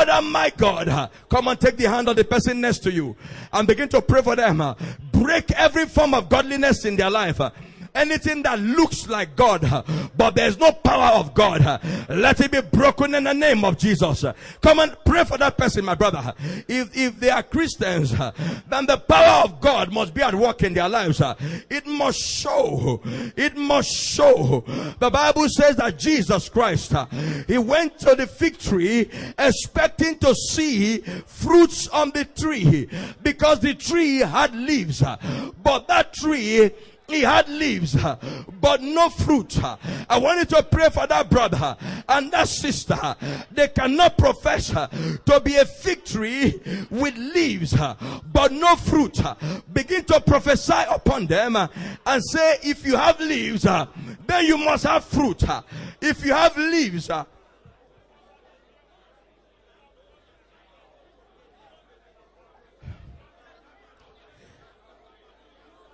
Father, my God, come and take the hand of the person next to you and begin to pray for them. Break every form of godliness in their life. Anything that looks like God, but there's no power of God, let it be broken in the name of Jesus. Come and pray for that person, my brother. If they are Christians, then the power of God must be at work in their lives. It must show. It must show. The Bible says that Jesus Christ, he went to the fig tree expecting to see fruits on the tree, because the tree had leaves, but that tree, he had leaves, but no fruit. I want you to pray for that brother and that sister. They cannot profess to be a fig tree with leaves, but no fruit. Begin to prophesy upon them and say, if you have leaves, then you must have fruit. If you have leaves,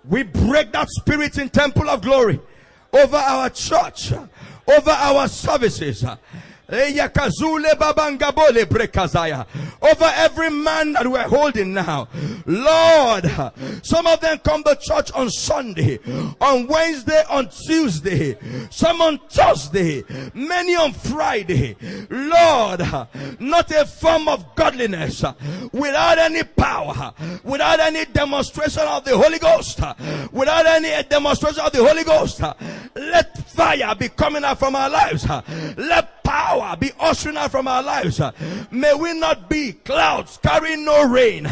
we break that spirit in Temple of Glory over our church, over our services. Over every man that we're holding now. Lord, some of them come to church on Sunday, on Wednesday, on Tuesday, some on Thursday, many on Friday. Lord, not a form of godliness without any power, without any demonstration of the Holy Ghost, without any demonstration of the Holy Ghost. Let fire be coming out from our lives. Let power be ushering out from our lives. May we not be clouds carrying no rain.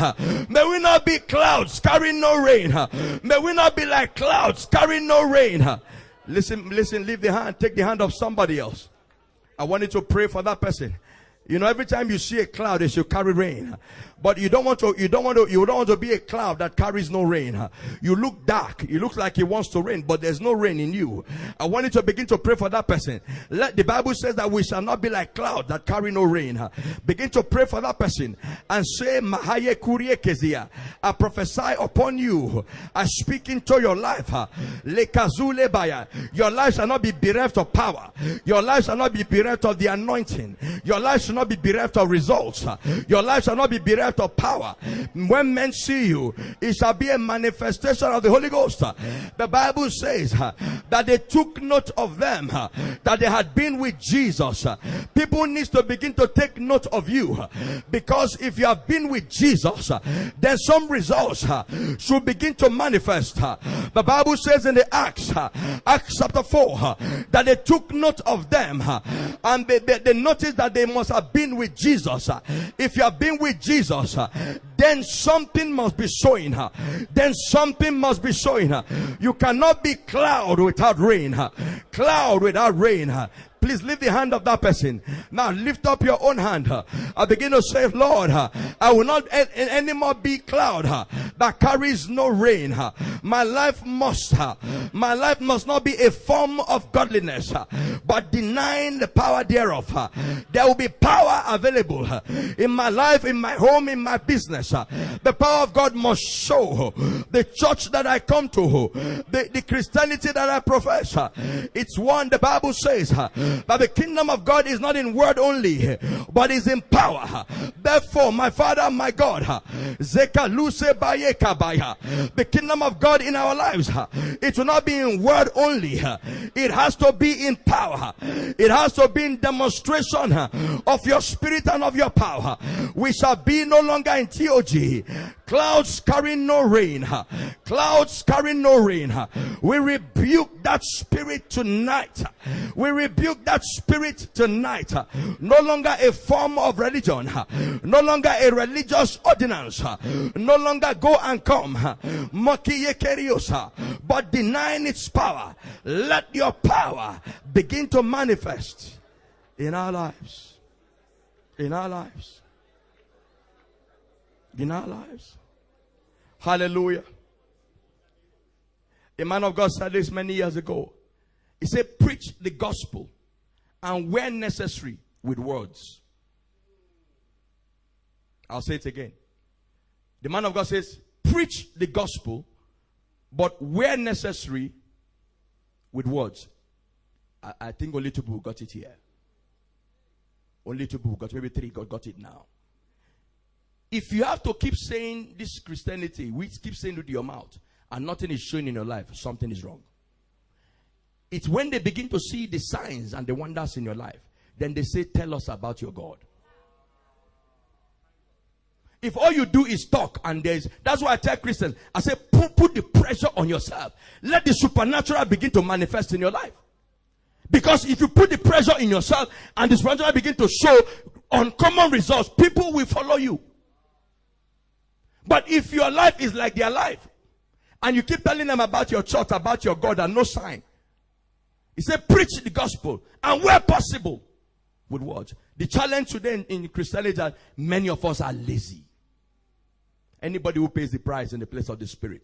May we not be clouds carrying no rain. May we not be like clouds carrying no rain. Listen, leave the hand, take the hand of somebody else. I want you to pray for that person. You know, every time you see a cloud, it should carry rain. But you don't want to be a cloud that carries no rain. You look dark. You look like it wants to rain, but there's no rain in you. I want you to begin to pray for that person. The Bible says that we shall not be like clouds that carry no rain. Begin to pray for that person and say, Mahaye Kurie Kezia, I prophesy upon you. I speak into your life. Lekazule Baya. Your life shall not be bereft of power. Your life shall not be bereft of the anointing. Your life shall not be bereft of results. Your life shall not be bereft of power. When men see you, it shall be a manifestation of the Holy Ghost. The Bible says that they took note of them, that they had been with Jesus. People need to begin to take note of you, because if you have been with Jesus, then some results should begin to manifest. The Bible says in the Acts chapter 4, that they took note of them, and they noticed that they must have been with Jesus. If you have been with Jesus, then something must be showing. Then something must be showing. You cannot be cloud without rain. Cloud without rain. Please leave the hand of that person. Now lift up your own hand. I begin to say, Lord, I will not anymore be cloud that carries no rain. My life must not be a form of godliness, but denying the power thereof. There will be power available in my life, in my home, in my business. The power of God must show. The church that I come to, the Christianity that I profess, it's one. The Bible says that the kingdom of God is not in word only, but is in power. Therefore, my Father, my God, the kingdom of God in our lives, it will not be in word only. It has to be in power. It has to be in demonstration of your spirit and of your power. We shall be no longer in TOG. Clouds carrying no rain. Clouds carrying no rain. We rebuke that spirit tonight. We rebuke that spirit tonight. No longer a form of religion. No longer a religious ordinance. No longer go and come. But denying its power. Let your power begin to manifest in our lives. In our lives. In our lives. Hallelujah. A man of God said this many years ago. He said, preach the gospel, and where necessary, with words. I'll say it again. The man of God says, preach the gospel, but where necessary, with words. I think only two people got it here. Only 2 people got, maybe 3 got it now. If you have to keep saying this Christianity, which keep saying it with your mouth, and nothing is showing in your life, something is wrong. It's when they begin to see the signs and the wonders in your life, then they say, tell us about your God. If all you do is talk, and that's why I tell Christians, I say, put the pressure on yourself. Let the supernatural begin to manifest in your life. Because if you put the pressure in yourself and the supernatural begin to show uncommon results, people will follow you. But if your life is like their life, and you keep telling them about your church, about your God, and no sign, he said, preach the gospel, and where possible, with words. The challenge today in Christianity is that many of us are lazy. Anybody who pays the price in the place of the Spirit